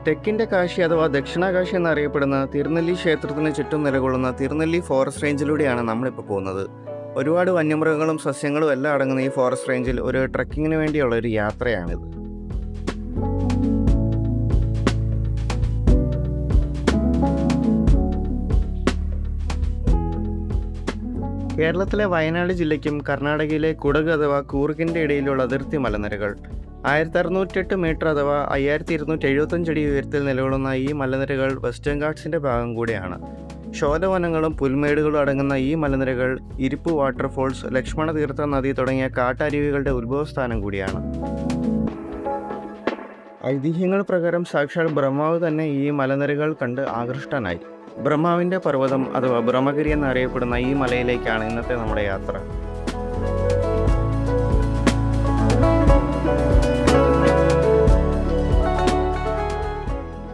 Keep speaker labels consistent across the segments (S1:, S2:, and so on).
S1: തെക്കിൻ്റെ കാശി അഥവാ ദക്ഷിണകാശി എന്നറിയപ്പെടുന്ന തിരുനെല്ലി ക്ഷേത്രത്തിന് ചുറ്റും നിലകൊള്ളുന്ന തിരുനെല്ലി ഫോറസ്റ്റ് റേഞ്ചിലൂടെയാണ് നമ്മളിപ്പോൾ പോകുന്നത്. ഒരുപാട് വന്യമൃഗങ്ങളും സസ്യങ്ങളും എല്ലാം അടങ്ങുന്ന ഈ ഫോറസ്റ്റ് റേഞ്ചിൽ ഒരു ട്രക്കിങ്ങിന് വേണ്ടിയുള്ള ഒരു യാത്രയാണിത്. കേരളത്തിലെ വയനാട് ജില്ലയ്ക്കും കർണാടകയിലെ കുടക് അഥവാ കൂർഗിൻ്റെ ഇടയിലുള്ള അതിർത്തി മലനിരകൾ 1608 മീറ്റർ അഥവാ 5275 അടി ഉയരത്തിൽ നിലകൊള്ളുന്ന ഈ മലനിരകൾ വെസ്റ്റേൺ ഗാട്ട്സിൻ്റെ ഭാഗം കൂടിയാണ്. ശോലവനങ്ങളും പുൽമേടുകളും അടങ്ങുന്ന ഈ മലനിരകൾ ഇരിപ്പ് വാട്ടർഫോൾസ്, ലക്ഷ്മണ തീർത്ഥ നദി തുടങ്ങിയ കാട്ടരുവികളുടെ ഉത്ഭവസ്ഥാനം കൂടിയാണ്. ഐതിഹ്യങ്ങൾ പ്രകാരം സാക്ഷാൽ ബ്രഹ്മാവ് തന്നെ ഈ മലനിരകൾ കണ്ട് ആകൃഷ്ടനായി. ബ്രഹ്മാവിൻ്റെ പർവ്വതം അഥവാ ബ്രഹ്മഗിരി എന്നറിയപ്പെടുന്ന ഈ മലയിലേക്കാണ് ഇന്നത്തെ നമ്മുടെ യാത്ര.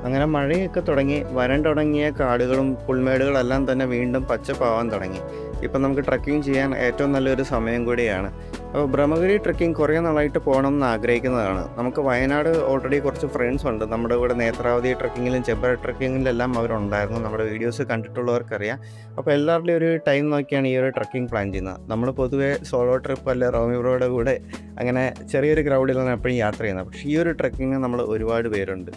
S1: അങ്ങനെ മഴയൊക്കെ തുടങ്ങി, വരണ്ടുടങ്ങിയ കാടുകളും പുൽമേടുകളെല്ലാം തന്നെ വീണ്ടും പച്ചപ്പാവാൻ തുടങ്ങി. ഇപ്പം നമുക്ക് ട്രക്കിംഗ് ചെയ്യാൻ ഏറ്റവും നല്ലൊരു സമയം കൂടിയാണ്. അപ്പോൾ ബ്രഹ്മഗിരി ട്രക്കിംഗ് കുറേ നാളായിട്ട് പോകണം എന്ന് ആഗ്രഹിക്കുന്നതാണ്. നമുക്ക് വയനാട് ഓൾറെഡി കുറച്ച് ഫ്രണ്ട്സ് ഉണ്ട്. നമ്മുടെ കൂടെ നേത്രാവതി ട്രക്കിങ്ങിലും ചെബ്ബ ട്രക്കിങ്ങിലെല്ലാം അവരുണ്ടായിരുന്നു. നമ്മുടെ വീഡിയോസ് കണ്ടിട്ടുള്ളവർക്കറിയാം. അപ്പോൾ എല്ലാവരുടെയും ഒരു ടൈം നോക്കിയാണ് ഈ ഒരു ട്രക്കിംഗ് പ്ലാൻ ചെയ്യുന്നത്. നമ്മൾ പൊതുവേ സോളോ ട്രിപ്പ് അല്ലെ റോമിബ്രോയുടെ കൂടെ അങ്ങനെ ചെറിയൊരു ക്രൗഡിലാണ് എപ്പോഴും യാത്ര ചെയ്യുന്നത്. പക്ഷേ ഈ ഒരു ട്രക്കിങ്ങിന് നമ്മൾ ഒരുപാട് പേരുണ്ട്.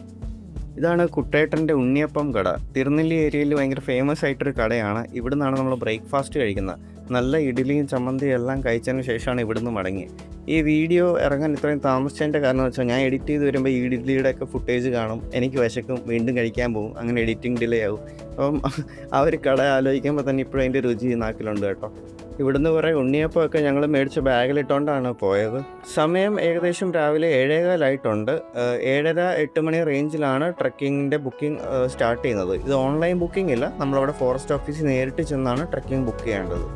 S1: ഇതാണ് കുട്ടേട്ടൻ്റെ ഉണ്ണിയപ്പം കട. തിരുനെല്ലി ഏരിയയിൽ ഭയങ്കര ഫേമസ് ആയിട്ടൊരു കടയാണ്. ഇവിടെ നിന്നാണ് നമ്മൾ ബ്രേക്ക്ഫാസ്റ്റ് കഴിക്കുന്നത്. നല്ല ഇഡ്ഡലിയും ചമ്മന്തിയും എല്ലാം കഴിച്ചതിന് ശേഷമാണ് ഇവിടുന്ന് മടങ്ങി. ഈ വീഡിയോ ഇറങ്ങാൻ ഇത്രയും താമസിച്ചതിൻ്റെ കാരണം എന്ന് വെച്ചാൽ ഞാൻ എഡിറ്റ് ചെയ്ത് വരുമ്പോൾ ഈ ഇഡ്ഡലിയുടെയൊക്കെ ഫുട്ടേജ് കാണും, എനിക്ക് വിശക്കും, വീണ്ടും കഴിക്കാൻ പോകും, അങ്ങനെ എഡിറ്റിംഗ് ഡിലേ ആവും. അപ്പം ആ ഒരു കട ആലോചിക്കുമ്പോൾ തന്നെ ഇപ്പോഴും അതിൻ്റെ രുചി നാക്കിലുണ്ട് കേട്ടോ. ഇവിടുന്ന് കുറേ ഉണ്ണിയപ്പമൊക്കെ ഞങ്ങൾ മേടിച്ച് ബാഗിലിട്ടുകൊണ്ടാണ് പോയത്. സമയം ഏകദേശം രാവിലെ 7:15 7:30-8 മണി റേഞ്ചിലാണ് ട്രക്കിങ്ങിൻ്റെ ബുക്കിംഗ് സ്റ്റാർട്ട് ചെയ്യുന്നത്. ഇത് ഓൺലൈൻ ബുക്കിംഗ് ഇല്ല, നമ്മളവിടെ ഫോറസ്റ്റ് ഓഫീസിൽ നേരിട്ട് ചെന്നാണ് ട്രക്കിംഗ് ബുക്ക് ചെയ്യേണ്ടത്.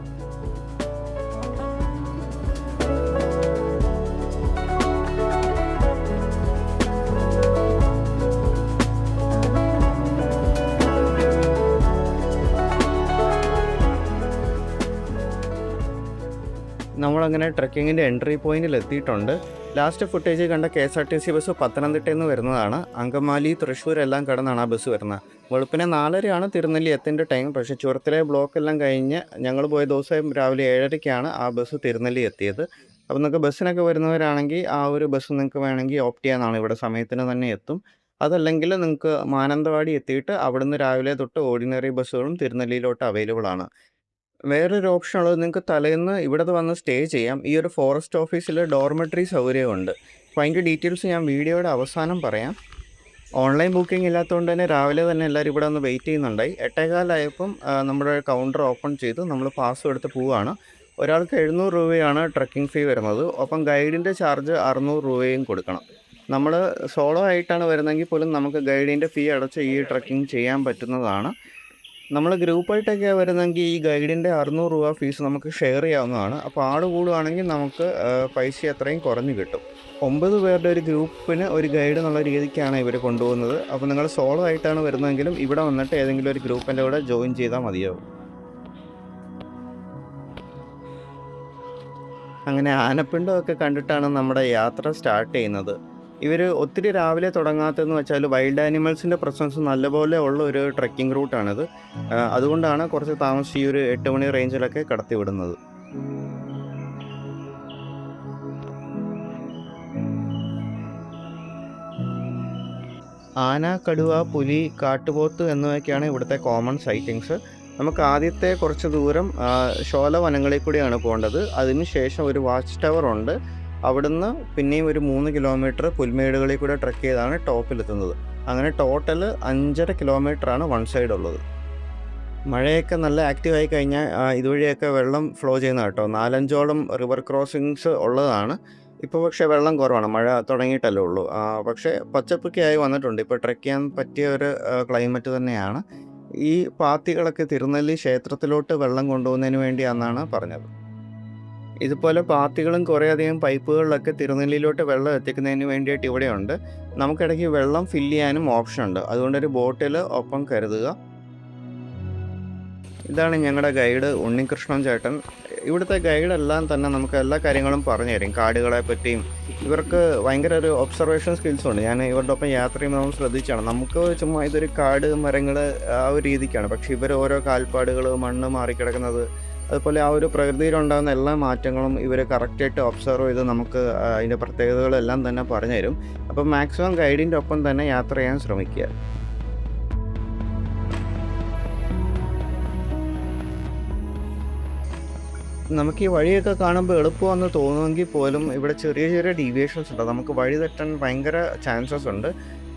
S1: നമ്മളങ്ങനെ ട്രക്കിങ്ങിൻ്റെ എൻട്രി പോയിന്റിൽ എത്തിയിട്ടുണ്ട്. ലാസ്റ്റ് ഫുട്ടേജ് കണ്ട KSRTC ബസ് പത്തനംതിട്ടയിൽ നിന്ന് വരുന്നതാണ്. അങ്കമാലി, തൃശ്ശൂർ എല്ലാം കടന്നാണ് ആ ബസ് വരുന്നത്. വെളുപ്പിനെ 4:30 തിരുനെല്ലി എത്തേണ്ട ടൈം. പക്ഷേ ചുരത്തിലെ ബ്ലോക്കെല്ലാം കഴിഞ്ഞ് ഞങ്ങൾ പോയ ദിവസം രാവിലെ 7:30 ആ ബസ് തിരുനെല്ലി എത്തിയത്. അപ്പോൾ നിങ്ങൾക്ക് ബസ്സിനൊക്കെ വരുന്നവരാണെങ്കിൽ ആ ഒരു ബസ് നിങ്ങൾക്ക് വേണമെങ്കിൽ ഓപ്റ്റ് ചെയ്യാനാണ്. ഇവിടെ സമയത്തിന് തന്നെ എത്തും. അതല്ലെങ്കിൽ നിങ്ങൾക്ക് മാനന്തവാടി എത്തിയിട്ട് അവിടുന്ന് രാവിലെ തൊട്ട് ഓർഡിനറി ബസ്സുകളും തിരുനെല്ലിയിലോട്ട് അവൈലബിൾ ആണ്. വേറൊരു ഓപ്ഷൻ ഉള്ളത്, നിങ്ങൾക്ക് തലേന്ന് ഇവിടെ വന്ന് സ്റ്റേ ചെയ്യാം. ഈ ഒരു ഫോറസ്റ്റ് ഓഫീസിൽ ഡോർമെട്രി സൗകര്യമുണ്ട്. അപ്പോൾ അതിൻ്റെ ഡീറ്റെയിൽസ് ഞാൻ വീഡിയോയുടെ അവസാനം പറയാം. ഓൺലൈൻ ബുക്കിംഗ് ഇല്ലാത്തതുകൊണ്ട് തന്നെ രാവിലെ തന്നെ എല്ലാവരും ഇവിടെ ഒന്ന് വെയിറ്റ് ചെയ്യുന്നുണ്ടായി. 8:15 നമ്മുടെ കൗണ്ടർ ഓപ്പൺ ചെയ്ത് നമ്മൾ പാസ് എടുത്ത് പോവുകയാണ്. ഒരാൾക്ക് 700 രൂപയാണ് ട്രക്കിംഗ് ഫീ വരുന്നത്. ഒപ്പം ഗൈഡിൻ്റെ ചാർജ് 600 രൂപയും കൊടുക്കണം. നമ്മൾ സോളോ ആയിട്ടാണ് വരുന്നതെങ്കിൽ പോലും നമുക്ക് ഗൈഡിൻ്റെ ഫീ അടച്ച് ഈ ട്രക്കിംഗ് ചെയ്യാൻ പറ്റുന്നതാണ്. നമ്മൾ ഗ്രൂപ്പായിട്ടൊക്കെയാണ് വരുന്നതെങ്കിൽ ഈ ഗൈഡിൻ്റെ 600 രൂപ ഫീസ് നമുക്ക് ഷെയർ ചെയ്യാവുന്നതാണ്. അപ്പോൾ ആൾ കൂടുകയാണെങ്കിൽ നമുക്ക് പൈസ അത്രയും കുറഞ്ഞ് കിട്ടും. 9 പേരുടെ ഒരു ഗ്രൂപ്പിന് ഒരു ഗൈഡ് എന്നുള്ള രീതിക്കാണ് ഇവർ കൊണ്ടുപോകുന്നത്. അപ്പോൾ നിങ്ങൾ സോളോ ആയിട്ടാണ് വരുന്നതെങ്കിലും ഇവിടെ വന്നിട്ട് ഏതെങ്കിലും ഒരു ഗ്രൂപ്പിൻ്റെ കൂടെ ജോയിൻ ചെയ്താൽ മതിയാവും. അങ്ങനെ ആനപ്പിണ്ടമൊക്കെ കണ്ടിട്ടാണ് നമ്മുടെ യാത്ര സ്റ്റാർട്ട് ചെയ്യുന്നത്. ഇവർ ഒത്തിരി രാവിലെ തുടങ്ങാത്തതെന്ന് വെച്ചാൽ വൈൽഡ് ആനിമൽസിൻ്റെ പ്രസൻസ് നല്ലപോലെ ഉള്ള ഒരു ട്രക്കിംഗ് റൂട്ടാണിത്. അതുകൊണ്ടാണ് കുറച്ച് താമസിച്ച് ഈ ഒരു 8 മണി റേഞ്ചിലൊക്കെ കടത്തിവിടുന്നത്. ആന, കടുവ, പുലി, കാട്ടുപോത്ത് എന്നിവയൊക്കെയാണ് ഇവിടുത്തെ കോമൺ സൈറ്റിങ്സ്. നമുക്ക് ആദ്യത്തെ കുറച്ച് ദൂരം ശോല വനങ്ങളിൽ കൂടിയാണ് പോകേണ്ടത്. അതിനുശേഷം ഒരു വാച്ച് ടവർ ഉണ്ട്. അവിടുന്ന് പിന്നെയും ഒരു 3 കിലോമീറ്റർ പുൽമേടുകളിൽ കൂടെ ട്രക്ക് ചെയ്താണ് ടോപ്പിലെത്തുന്നത്. അങ്ങനെ ടോട്ടൽ 5.5 കിലോമീറ്ററാണ് വൺ സൈഡ് ഉള്ളത്. മഴയൊക്കെ നല്ല ആക്റ്റീവായി കഴിഞ്ഞാൽ ഇതുവഴിയൊക്കെ വെള്ളം ഫ്ലോ ചെയ്യുന്ന കേട്ടോ. 4-5ഓളം റിവർ ക്രോസിങ്സ് ഉള്ളതാണ്. ഇപ്പോൾ പക്ഷേ വെള്ളം കുറവാണ്, മഴ തുടങ്ങിയിട്ടല്ലേ ഉള്ളൂ. പക്ഷേ പച്ചപ്പൊക്കെ ആയി വന്നിട്ടുണ്ട്. ഇപ്പോൾ ട്രക്ക് ചെയ്യാൻ പറ്റിയ ഒരു ക്ലൈമറ്റ് തന്നെയാണ്. ഈ പാത്തികളൊക്കെ തിരുനെല്ലി ക്ഷേത്രത്തിലോട്ട് വെള്ളം കൊണ്ടുപോകുന്നതിന് വേണ്ടിയാണെന്നാണ് പറഞ്ഞത്. ഇതുപോലെ പാത്തികളും കുറേയധികം പൈപ്പുകളിലൊക്കെ തിരുനെല്ലിയിലോട്ട് വെള്ളം എത്തിക്കുന്നതിന് വേണ്ടിയിട്ട് ഇവിടെയുണ്ട്. നമുക്കിടയ്ക്ക് വെള്ളം ഫില്ല് ചെയ്യാനും ഓപ്ഷൻ ഉണ്ട്. അതുകൊണ്ടൊരു ബോട്ടിൽ ഒപ്പം കരുതുക. ഇതാണ് ഞങ്ങളുടെ ഗൈഡ് ഉണ്ണികൃഷ്ണൻ ചേട്ടൻ. ഇവിടുത്തെ ഗൈഡെല്ലാം തന്നെ നമുക്ക് എല്ലാ കാര്യങ്ങളും പറഞ്ഞു തരും. കാടുകളെ പറ്റിയും ഇവർക്ക് ഭയങ്കര ഒരു ഒബ്സർവേഷൻ സ്കിൽസ് ഉണ്ട്. ഞാൻ ഇവരുടെ ഒപ്പം യാത്ര ചെയ്യുമ്പോൾ നമ്മൾ ശ്രദ്ധിച്ചാണ്. നമുക്ക് ചുമ്മാ ഇതൊരു കാട്, മരങ്ങൾ ആ ഒരു രീതിക്കാണ്. പക്ഷേ ഇവർ ഓരോ കാൽപ്പാടുകൾ, മണ്ണ് മാറിക്കിടക്കുന്നത്, അതുപോലെ ആ ഒരു പ്രകൃതിയിലുണ്ടാകുന്ന എല്ലാ മാറ്റങ്ങളും ഇവർ കറക്റ്റായിട്ട് ഒബ്സർവ് ചെയ്ത് നമുക്ക് അതിൻ്റെ പ്രത്യേകതകളെല്ലാം തന്നെ പറഞ്ഞു തരും. അപ്പോൾ മാക്സിമം ഗൈഡിൻ്റെ ഒപ്പം തന്നെ യാത്ര ചെയ്യാൻ ശ്രമിക്കുക. നമുക്ക് ഈ വഴിയൊക്കെ കാണുമ്പോൾ എളുപ്പമെന്ന് തോന്നുമെങ്കിൽ പോലും ഇവിടെ ചെറിയ ചെറിയ ഡീവിയേഷൻസ് ഉണ്ട്. നമുക്ക് വഴി തെറ്റാൻ ഭയങ്കര ചാൻസസ് ഉണ്ട്.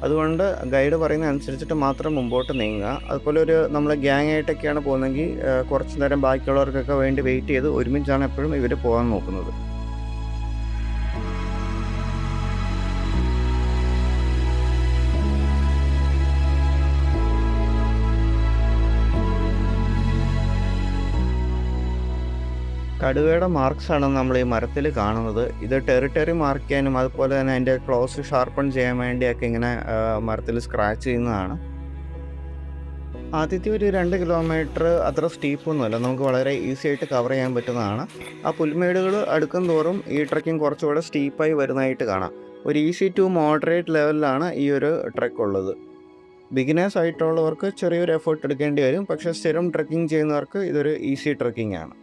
S1: അതുകൊണ്ട് ഗൈഡ് പറയുന്നത് അനുസരിച്ചിട്ട് മാത്രം മുമ്പോട്ട് നീങ്ങുക. അതുപോലെ ഒരു നമ്മൾ ഗ്യാങ് ആയിട്ടൊക്കെയാണ് പോകുന്നതെങ്കിൽ കുറച്ച് നേരം ബാക്കിയുള്ളവർക്കൊക്കെ വേണ്ടി വെയിറ്റ് ചെയ്ത് ഒരുമിച്ചാണ് എപ്പോഴും ഇവർ പോകാൻ നോക്കുന്നത്. കടുവയുടെ മാർക്സാണ് നമ്മൾ ഈ മരത്തിൽ കാണുന്നത്. ഇത് ടെറിട്ടറി മാർക്ക് ചെയ്യാനും അതുപോലെ തന്നെ അതിൻ്റെ ക്ലോസ് ഷാർപ്പൺ ചെയ്യാൻ വേണ്ടിയൊക്കെ ഇങ്ങനെ മരത്തിൽ സ്ക്രാച്ച് ചെയ്യുന്നതാണ്. ആദ്യത്തെ ഒരു 2 കിലോമീറ്റർ അത്ര സ്റ്റീപ്പൊന്നുമല്ല, നമുക്ക് വളരെ ഈസി ആയിട്ട് കവർ ചെയ്യാൻ പറ്റുന്നതാണ്. ആ പുൽമേടുകൾ അടുക്കും തോറും ഈ ട്രക്കിംഗ് കുറച്ചുകൂടെ സ്റ്റീപ്പായി വരുന്നതായിട്ട് കാണാം. ഒരു ഈസി ടു മോഡറേറ്റ് ലെവലിലാണ് ഈ ഒരു ട്രക്ക് ഉള്ളത്. ബിഗിനേഴ്സ് ആയിട്ടുള്ളവർക്ക് ചെറിയൊരു എഫേർട്ട് എടുക്കേണ്ടി വരും, പക്ഷേ സ്ഥിരം ട്രക്കിംഗ് ചെയ്യുന്നവർക്ക് ഇതൊരു ഈസി ട്രക്കിംഗ് ആണ്.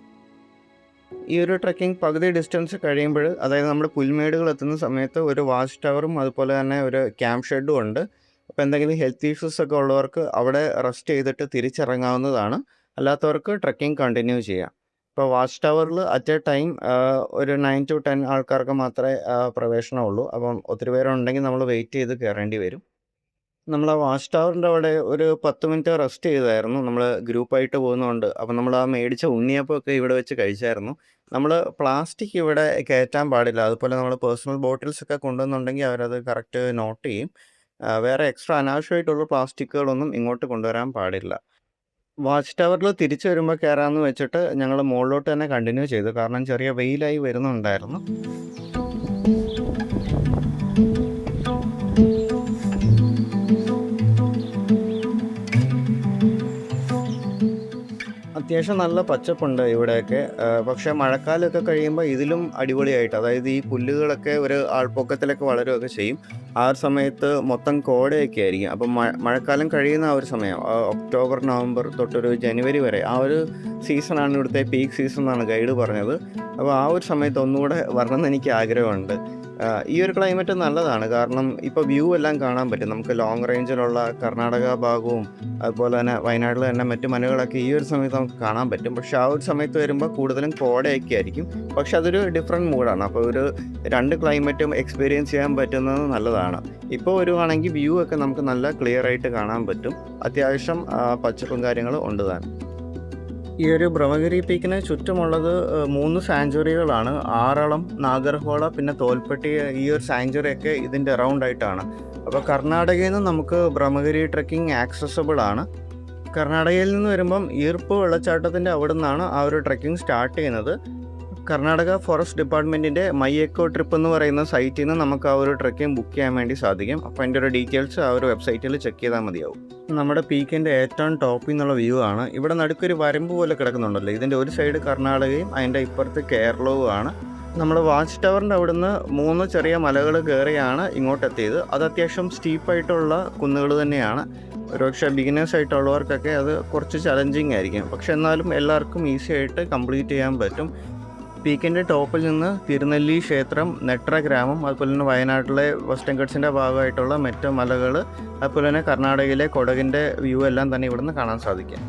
S1: ഈ ഒരു ട്രക്കിംഗ് പകുതി ഡിസ്റ്റൻസ് കഴിയുമ്പോൾ, അതായത് നമ്മൾ പുൽമേടുകൾ എത്തുന്ന സമയത്ത് ഒരു വാച്ച് ടവറും അതുപോലെ തന്നെ ഒരു ക്യാമ്പ് ഷെഡും ഉണ്ട്. അപ്പോൾ എന്തെങ്കിലും ഹെൽത്ത് ഇഷ്യൂസ് ഒക്കെ ഉള്ളവർക്ക് അവിടെ റെസ്റ്റ് ചെയ്തിട്ട് തിരിച്ചിറങ്ങാവുന്നതാണ്. അല്ലാത്തവർക്ക് ട്രക്കിംഗ് കണ്ടിന്യൂ ചെയ്യാം. ഇപ്പോൾ വാച്ച് ടവറിൽ അറ്റ് എ ടൈം ഒരു 9 to 10 ആൾക്കാർക്ക് മാത്രമേ പ്രവേശനമുള്ളൂ. അപ്പം ഒത്തിരി പേരുണ്ടെങ്കിൽ നമ്മൾ വെയിറ്റ് ചെയ്ത് കയറേണ്ടി വരും. നമ്മൾ ആ വാച്ച് ടവറിൻ്റെ അവിടെ ഒരു 10 മിനിറ്റ് റെസ്റ്റ് ചെയ്തായിരുന്നു. നമ്മൾ ഗ്രൂപ്പായിട്ട് പോകുന്നതുകൊണ്ട്. അപ്പം നമ്മൾ ആ മേടിച്ച ഉണ്ണിയപ്പമൊക്കെ ഇവിടെ വെച്ച് കഴിച്ചായിരുന്നു. നമ്മൾ പ്ലാസ്റ്റിക് ഇവിടെ കയറ്റാൻ പാടില്ല. അതുപോലെ നമ്മൾ പേഴ്സണൽ ബോട്ടിൽസ് ഒക്കെ കൊണ്ടുവന്നുണ്ടെങ്കിൽ അവരത് കറക്റ്റ് നോട്ട് ചെയ്യും. വേറെ എക്സ്ട്രാ അനാവശ്യമായിട്ടുള്ള പ്ലാസ്റ്റിക്കുകളൊന്നും ഇങ്ങോട്ട് കൊണ്ടുവരാൻ പാടില്ല. വാച്ച് ടവറിൽ തിരിച്ചു വരുമ്പോൾ കയറാമെന്ന് വെച്ചിട്ട് ഞങ്ങൾ മുകളിലോട്ട് തന്നെ കണ്ടിന്യൂ ചെയ്തു. കാരണം ചെറിയ വെയിലായി വരുന്നുണ്ടായിരുന്നു. അത്യാവശ്യം നല്ല പച്ചപ്പുണ്ട് ഇവിടെയൊക്കെ. പക്ഷേ മഴക്കാലമൊക്കെ കഴിയുമ്പോൾ ഇതിലും അടിപൊളിയായിട്ട്, അതായത് ഈ പുല്ലുകളൊക്കെ ഒരു ആൾപ്പൊക്കത്തിലൊക്കെ വളരുകയൊക്കെ ചെയ്യും. ആ ഒരു സമയത്ത് മൊത്തം കോടയൊക്കെ ആയിരിക്കും. അപ്പം മഴക്കാലം കഴിയുന്ന ആ ഒരു സമയം, ഒക്ടോബർ, നവംബർ തൊട്ടൊരു ജനുവരി വരെ, ആ ഒരു സീസണാണ് ഇവിടുത്തെ പീക്ക് സീസൺ എന്നാണ് ഗൈഡ് പറഞ്ഞത്. അപ്പോൾ ആ ഒരു സമയത്ത് ഒന്നുകൂടെ വരണമെന്ന് എനിക്ക് ആഗ്രഹമുണ്ട്. ഈ ഒരു ക്ലൈമറ്റ് നല്ലതാണ്. കാരണം ഇപ്പോൾ വ്യൂ എല്ലാം കാണാൻ പറ്റും. നമുക്ക് ലോങ് റേഞ്ചിലുള്ള കർണാടക ഭാഗവും അതുപോലെ തന്നെ വയനാട്ടിൽ തന്നെ മറ്റു മലകളൊക്കെ ഈ ഒരു സമയത്ത് നമുക്ക് കാണാൻ പറ്റും. പക്ഷേ ആ ഒരു സമയത്ത് വരുമ്പോൾ കൂടുതലും കോടയൊക്കെ ആയിരിക്കും. പക്ഷെ അതൊരു ഡിഫറെൻറ്റ് മൂഡാണ്. അപ്പോൾ ഒരു 2 ക്ലൈമറ്റും എക്സ്പീരിയൻസ് ചെയ്യാൻ പറ്റുന്നത് നല്ലതാണ്. ഇപ്പോൾ വരുവാണെങ്കിൽ വ്യൂ ഒക്കെ നമുക്ക് നല്ല ക്ലിയർ ആയിട്ട് കാണാൻ പറ്റും. അത്യാവശ്യം പച്ചപ്പും കാര്യങ്ങളും ഉണ്ട് താൻ. ഈ ഒരു ബ്രഹ്മഗിരി പീക്കിന് ചുറ്റുമുള്ളത് 3 സാങ്ച്വറികളാണ്. ആറളം, നാഗർഹോള, പിന്നെ തോൽപ്പെട്ടി. ഈ ഒരു സാങ്ച്വറിയൊക്കെ ഇതിൻ്റെ അറൗണ്ട് ആയിട്ടാണ്. അപ്പോൾ കർണാടകയിൽ നിന്ന് നമുക്ക് ബ്രഹ്മഗിരി ട്രക്കിംഗ് ആക്സസബിൾ ആണ്. കർണാടകയിൽ നിന്ന് വരുമ്പം ഈർപ്പ് വെള്ളച്ചാട്ടത്തിൻ്റെ അവിടെ നിന്നാണ് ആ ഒരു ട്രക്കിംഗ് സ്റ്റാർട്ട് ചെയ്യുന്നത്. കർണാടക ഫോറസ്റ്റ് ഡിപ്പാർട്ട്മെൻറ്റിൻ്റെ മൈ എക്കോ ട്രിപ്പ് എന്ന് പറയുന്ന സൈറ്റിൽ നിന്ന് നമുക്ക് ആ ഒരു ട്രക്കിംഗ് ബുക്ക് ചെയ്യാൻ വേണ്ടി സാധിക്കും. അപ്പോൾ അതിൻ്റെ ഒരു ഡീറ്റെയിൽസ് ആ ഒരു വെബ്സൈറ്റിൽ ചെക്ക് ചെയ്താൽ മതിയാവും. നമ്മുടെ പീക്കിൻ്റെ ഏറ്റവും ടോപ്പിൽ നിന്നുള്ള വ്യൂ ആണ്. ഇവിടെ നടുക്കൊരു വരമ്പ് പോലെ കിടക്കുന്നുണ്ടല്ലോ. ഇതിൻ്റെ ഒരു സൈഡ് കർണാടകയും അതിൻ്റെ ഇപ്പുറത്ത് കേരളവുമാണ്. നമ്മൾ വാച്ച് ടവറിൻ്റെ അവിടുന്ന് 3 ചെറിയ മലകൾ കയറിയാണ് ഇങ്ങോട്ടെത്തിയത്. അത് അത്യാവശ്യം സ്റ്റീപ്പായിട്ടുള്ള കുന്നുകൾ തന്നെയാണ്. ഒരുപക്ഷെ ബിഗിനേഴ്സ് ആയിട്ടുള്ളവർക്കൊക്കെ അത് കുറച്ച് ചലഞ്ചിങ് ആയിരിക്കും. പക്ഷെ എന്നാലും എല്ലാവർക്കും ഈസി ആയിട്ട് കംപ്ലീറ്റ് ചെയ്യാൻ പറ്റും. പീക്കിൻ്റെ ടോപ്പിൽ നിന്ന് തിരുനെല്ലി ക്ഷേത്രം, നെട്ര ഗ്രാമം, അതുപോലെ തന്നെ വയനാട്ടിലെ വെസ്റ്റേൺ ഗട്ട്സിൻ്റെ ഭാഗമായിട്ടുള്ള മറ്റ് മലകൾ, അതുപോലെ തന്നെ കർണാടകയിലെ കൊടകിൻ്റെ വ്യൂ എല്ലാം തന്നെ ഇവിടുന്ന് കാണാൻ സാധിക്കും.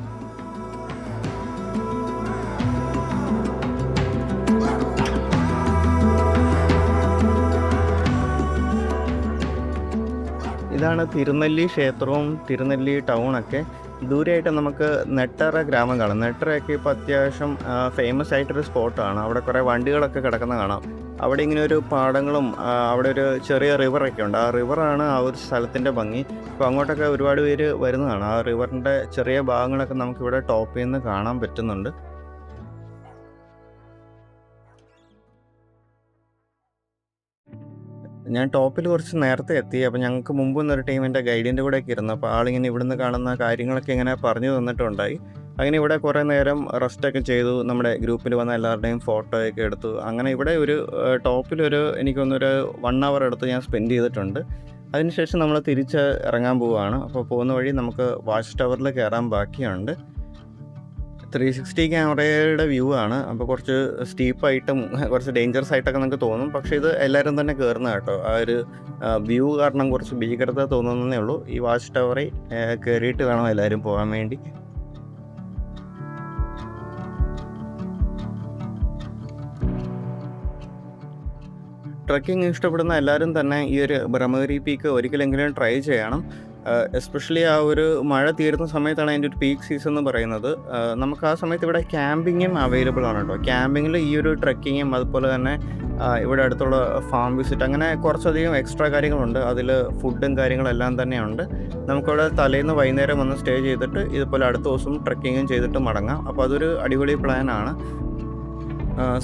S1: ഇതാണ് തിരുനെല്ലി ക്ഷേത്രവും തിരുനെല്ലി ടൗണൊക്കെ. ദൂരെയായിട്ട് നമുക്ക് നെട്ടറ ഗ്രാമം കാണാം. നെട്ടറയൊക്കെ ഇപ്പോൾ അത്യാവശ്യം ഫേമസ് ആയിട്ടൊരു സ്പോട്ടാണ്. അവിടെ കുറേ വണ്ടികളൊക്കെ കിടക്കുന്ന കാണാം. അവിടെ ഇങ്ങനെ ഒരു പാടങ്ങളും അവിടെ ഒരു ചെറിയ റിവറൊക്കെ ഉണ്ട്. ആ റിവറാണ് ആ ഒരു സ്ഥലത്തിൻ്റെ ഭംഗി. അപ്പോൾ അങ്ങോട്ടൊക്കെ ഒരുപാട് പേര് വരുന്നതാണ്. ആ റിവറിൻ്റെ ചെറിയ ഭാഗങ്ങളൊക്കെ നമുക്കിവിടെ ടോപ്പിൽ നിന്ന് കാണാൻ പറ്റുന്നുണ്ട്. ഞാൻ ടോപ്പിൽ കുറച്ച് നേരത്തെ എത്തി. അപ്പോൾ ഞങ്ങൾക്ക് മുമ്പ് ഒരു ടീം എൻ്റെ ഗൈഡിൻ്റെ കൂടെയൊക്കെ ഇരുന്നു. അപ്പോൾ ആളിങ്ങനെ ഇവിടുന്ന് കാണുന്ന കാര്യങ്ങളൊക്കെ ഇങ്ങനെ പറഞ്ഞു തന്നിട്ടുണ്ടായി. അങ്ങനെ ഇവിടെ കുറേ നേരം റെസ്റ്റൊക്കെ ചെയ്തു. നമ്മുടെ ഗ്രൂപ്പിൽ വന്ന എല്ലാവരുടെയും ഫോട്ടോയൊക്കെ എടുത്തു. അങ്ങനെ ഇവിടെ ഒരു ടോപ്പിലൊരു എനിക്ക് തോന്നുന്നൊരു 1 അവർ അടുത്ത് ഞാൻ സ്പെൻഡ് ചെയ്തിട്ടുണ്ട്. അതിനുശേഷം നമ്മൾ തിരിച്ച് ഇറങ്ങാൻ പോവുകയാണ്. അപ്പോൾ പോകുന്ന വഴി നമുക്ക് വാച്ച് ടവറിൽ കയറാൻ ബാക്കിയുണ്ട്. 360 ക്യാമറയുടെ വ്യൂ ആണ്. അപ്പോൾ കുറച്ച് സ്റ്റീപ്പായിട്ടും കുറച്ച് ഡേഞ്ചറസ് ആയിട്ടൊക്കെ നമുക്ക് തോന്നും. പക്ഷേ ഇത് എല്ലാവരും തന്നെ കയറുന്ന കേട്ടോ. ആ ഒരു വ്യൂ കാരണം കുറച്ച് ഭീകരത തോന്നുന്നതേ ഉള്ളൂ. ഈ വാച്ച് ടവറിൽ കയറിയിട്ട് വേണം എല്ലാവരും പോകാൻ വേണ്ടി. ട്രക്കിംഗ് ഇഷ്ടപ്പെടുന്ന എല്ലാവരും തന്നെ ഈ ഒരു ബ്രഹ്മഗിരി പീക്ക് ഒരിക്കലെങ്കിലും ട്രൈ ചെയ്യണം. എസ്പെഷ്യലി ആ ഒരു മഴ തീരുന്ന സമയത്താണ് അതിൻ്റെ ഒരു പീക്ക് സീസൺ എന്ന് പറയുന്നത്. നമുക്ക് ആ സമയത്ത് ഇവിടെ ക്യാമ്പിങ്ങും അവൈലബിൾ ആണ് കേട്ടോ. ക്യാമ്പിങ്ങിൽ ഈ ഒരു ട്രക്കിങ്ങും അതുപോലെ തന്നെ ഇവിടെ അടുത്തുള്ള ഫാം വിസിറ്റ് അങ്ങനെ കുറച്ചധികം എക്സ്ട്രാ കാര്യങ്ങളുണ്ട്. അതിൽ ഫുഡും കാര്യങ്ങളെല്ലാം തന്നെയുണ്ട്. നമുക്കവിടെ തലേന്ന് വൈകുന്നേരം വന്ന് സ്റ്റേ ചെയ്തിട്ട് ഇതുപോലെ അടുത്ത ദിവസം ട്രക്കിങ്ങും ചെയ്തിട്ട് മടങ്ങാം. അപ്പോൾ അതൊരു അടിപൊളി പ്ലാനാണ്.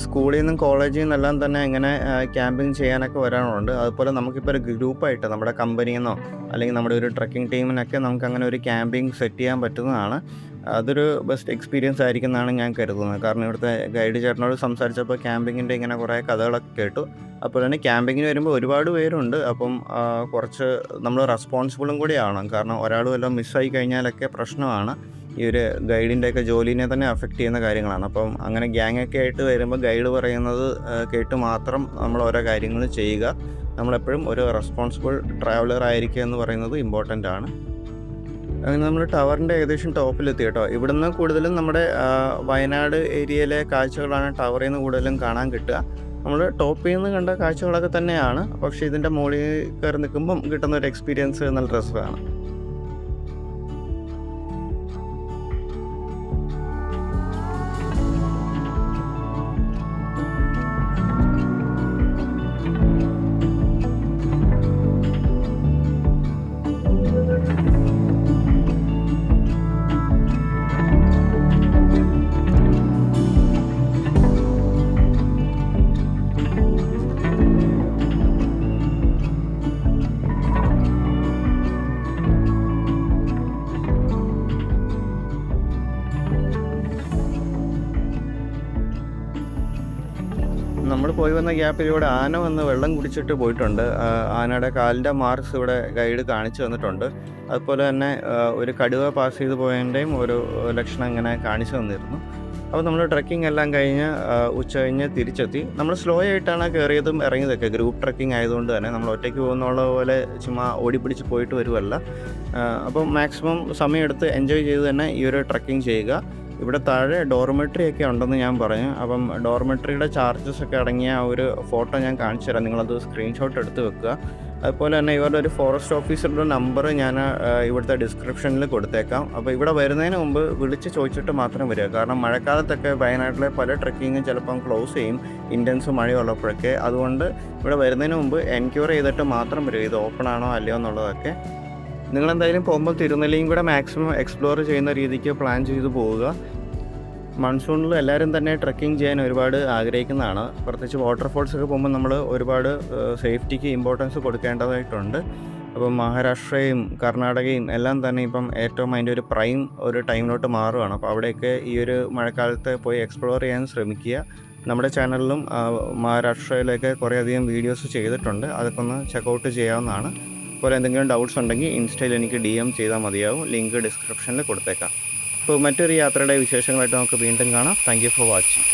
S1: സ്കൂളിൽ നിന്നും കോളേജിൽ നിന്നെല്ലാം തന്നെ ഇങ്ങനെ ക്യാമ്പിങ് ചെയ്യാനൊക്കെ വരാറുണ്ട്. അതുപോലെ നമുക്കിപ്പോൾ ഒരു ഗ്രൂപ്പായിട്ട് നമ്മുടെ കമ്പനിയിൽ നിന്നോ അല്ലെങ്കിൽ നമ്മുടെ ഒരു ട്രക്കിംഗ് ടീമിനൊക്കെ നമുക്ക് അങ്ങനെ ഒരു ക്യാമ്പിങ് സെറ്റ് ചെയ്യാൻ പറ്റുന്നതാണ്. അതൊരു ബെസ്റ്റ് എക്സ്പീരിയൻസ് ആയിരിക്കും എന്നാണ് ഞാൻ കരുതുന്നത്. കാരണം ഇവിടുത്തെ ഗൈഡ് ചേട്ടനോട് സംസാരിച്ചപ്പോൾ ക്യാമ്പിങ്ങിൻ്റെ ഇങ്ങനെ കുറേ കഥകളൊക്കെ കേട്ടു. അപ്പോൾ തന്നെ ക്യാമ്പിങ്ങിന് വരുമ്പോൾ ഒരുപാട് പേരുണ്ട്. അപ്പം കുറച്ച് നമ്മൾ റെസ്പോൺസിബിളും കൂടി ആവണം. കാരണം ഒരാൾ വല്ലതും മിസ്സായി കഴിഞ്ഞാലൊക്കെ പ്രശ്നമാണ്. ഈ ഒരു ഗൈഡിൻ്റെയൊക്കെ ജോലിനെ തന്നെ അഫക്റ്റ് ചെയ്യുന്ന കാര്യങ്ങളാണ്. അപ്പം അങ്ങനെ ഗ്യാങ്ങൊക്കെ ആയിട്ട് വരുമ്പോൾ ഗൈഡ് പറയുന്നത് കേട്ട് മാത്രം നമ്മൾ ഓരോ കാര്യങ്ങൾ ചെയ്യുക. നമ്മളെപ്പോഴും ഒരു റെസ്പോൺസിബിൾ ട്രാവലർ ആയിരിക്കുക എന്ന് പറയുന്നത് ഇമ്പോർട്ടൻ്റ് ആണ്. അങ്ങനെ നമ്മൾ ടവറിൻ്റെ ഏകദേശം ടോപ്പിലെത്തി കേട്ടോ. ഇവിടുന്ന് കൂടുതലും നമ്മുടെ വയനാട് ഏരിയയിലെ കാഴ്ചകളാണ് ടവറിൽ നിന്ന് കൂടുതലും കാണാൻ കിട്ടുക. നമ്മൾ ടോപ്പിൽ നിന്ന് കണ്ട കാഴ്ചകളൊക്കെ തന്നെയാണ്. പക്ഷേ ഇതിൻ്റെ മുകളിൽ കയറി നിൽക്കുമ്പം കിട്ടുന്ന ഒരു എക്സ്പീരിയൻസ് നല്ല രസമാണ്. നമ്മൾ പോയി വന്ന ഗ്യാപ്പിൽ ഇവിടെ ആന വന്ന് വെള്ളം കുടിച്ചിട്ട് പോയിട്ടുണ്ട്. ആനയുടെ കാലിൻ്റെ മാർക്സ് ഇവിടെ ഗൈഡ് കാണിച്ചു തന്നിട്ടുണ്ട്. അതുപോലെ തന്നെ ഒരു കടുവ പാസ് ചെയ്ത് പോയതിൻ്റെയും ഒരു ലക്ഷണം ഇങ്ങനെ കാണിച്ചു തന്നിരുന്നു. അപ്പോൾ നമ്മൾ ട്രക്കിംഗ് എല്ലാം കഴിഞ്ഞ് ഉച്ച കഴിഞ്ഞ് തിരിച്ചെത്തി. നമ്മൾ സ്ലോ ആയിട്ടാണ് കയറിയതും ഇറങ്ങിയതൊക്കെ. ഗ്രൂപ്പ് ട്രക്കിംഗ് ആയതുകൊണ്ട് തന്നെ നമ്മൾ ഒറ്റയ്ക്ക് പോകുന്നുള്ള പോലെ ചുമ്മാ ഓടിപ്പിടിച്ച് പോയിട്ട് വരുമല്ല. അപ്പം മാക്സിമം സമയമെടുത്ത് എൻജോയ് ചെയ്ത് തന്നെ ഈ ഒരു ട്രക്കിംഗ് ചെയ്യുക. ഇവിടെ താഴെ ഡോർമെട്രി ഒക്കെ ഉണ്ടെന്ന് ഞാൻ പറഞ്ഞു. അപ്പം ഡോർമെട്രിയുടെ ചാർജസ് ഒക്കെ അടങ്ങിയ ആ ഒരു ഫോട്ടോ ഞാൻ കാണിച്ചു തരാം. നിങ്ങളത് സ്ക്രീൻഷോട്ട് എടുത്ത് വെക്കുക. അതുപോലെ തന്നെ ഇവരുടെ ഒരു ഫോറസ്റ്റ് ഓഫീസറുടെ നമ്പർ ഞാൻ ഇവിടുത്തെ ഡിസ്ക്രിപ്ഷനിൽ കൊടുത്തേക്കാം. അപ്പോൾ ഇവിടെ വരുന്നതിന് മുമ്പ് വിളിച്ച് ചോദിച്ചിട്ട് മാത്രം വരിക. കാരണം മഴക്കാലത്തൊക്കെ വയനാട്ടിലെ പല ട്രക്കിങ്ങും ചിലപ്പം ക്ലോസ് ചെയ്യും, ഇൻറ്റൻസ് മഴയുള്ളപ്പോഴൊക്കെ. അതുകൊണ്ട് ഇവിടെ വരുന്നതിന് മുമ്പ് എൻക്വയറി ചെയ്തിട്ട് മാത്രം വരിക, ഇത് ഓപ്പൺ ആണോ അല്ലയോ എന്നുള്ളതൊക്കെ. നിങ്ങളെന്തായാലും പോകുമ്പോൾ തിരുനെല്ലിയും കൂടെ മാക്സിമം എക്സ്പ്ലോർ ചെയ്യുന്ന രീതിക്ക് പ്ലാൻ ചെയ്ത് പോവുക. മൺസൂണിൽ എല്ലാവരും തന്നെ ട്രക്കിംഗ് ചെയ്യാൻ ഒരുപാട് ആഗ്രഹിക്കുന്നതാണ്. പ്രത്യേകിച്ച് വാട്ടർഫോൾസൊക്കെ പോകുമ്പോൾ നമ്മൾ ഒരുപാട് സേഫ്റ്റിക്ക് ഇമ്പോർട്ടൻസ് കൊടുക്കേണ്ടതായിട്ടുണ്ട്. അപ്പം മഹാരാഷ്ട്രയും കർണാടകയും എല്ലാം തന്നെ ഇപ്പം ഏറ്റവും അതിൻ്റെ ഒരു പ്രൈം ഒരു ടൈമിലോട്ട് മാറുകയാണ്. അപ്പോൾ അവിടെയൊക്കെ ഈ ഒരു മഴക്കാലത്ത് പോയി എക്സ്പ്ലോർ ചെയ്യാൻ ശ്രമിക്കുക. നമ്മുടെ ചാനലിലും മഹാരാഷ്ട്രയിലേക്ക് കുറേയധികം വീഡിയോസ് ചെയ്തിട്ടുണ്ട്. അതൊക്കെ ഒന്ന് ചെക്കൗട്ട് ചെയ്യാവുന്നതാണ്. അതുപോലെ എന്തെങ്കിലും ഡൗട്ട്സ് ഉണ്ടെങ്കിൽ ഇൻസ്റ്റയിൽ എനിക്ക് DM ചെയ്താൽ മതിയാവും. ലിങ്ക് ഡിസ്ക്രിപ്ഷനിൽ കൊടുത്തേക്കാം. അപ്പോൾ മറ്റൊരു യാത്രയുടെ വിശേഷങ്ങളായിട്ട് നമുക്ക് വീണ്ടും കാണാം. Thank you for watching.